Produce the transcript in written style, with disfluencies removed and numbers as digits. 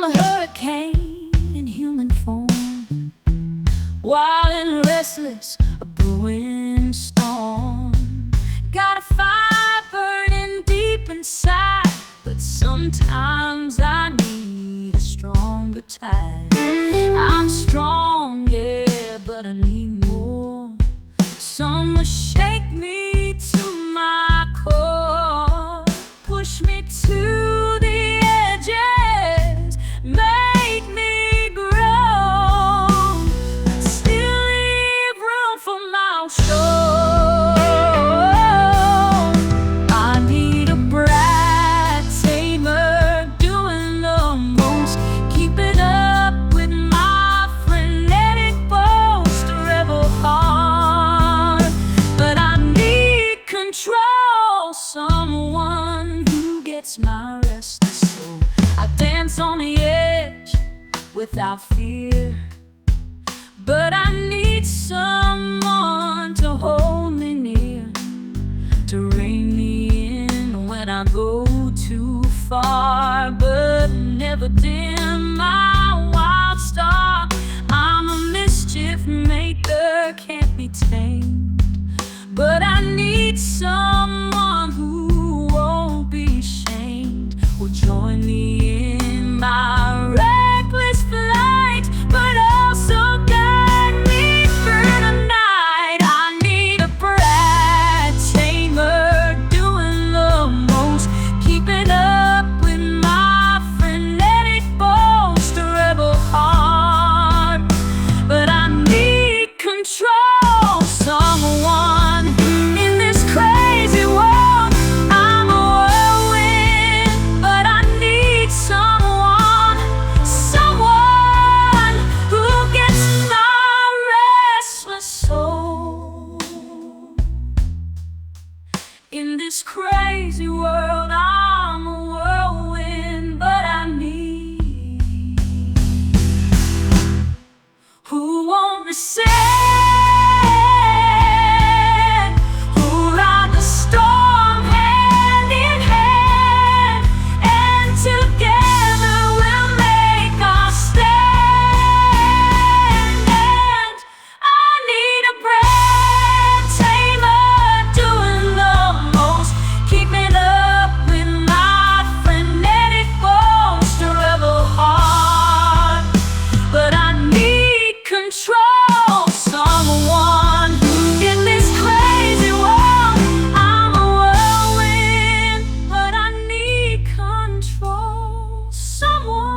a hurricane in human form, wild and restless, a brewing storm. Got a fire burning deep inside, but sometimes I need a stronger tide. I'm strong, yeah, but I need more. Some will shake me to my core, push me to the edges, make me grow, still leave room for my soul. I need a Brat Tamer, doing the most, keep it up with my frenetic boast, a rebel heart. But I need control, someone who gets my restless soul. I dance on the edge without fear, but I need someone to hold me near, to rein me in when I go too far. But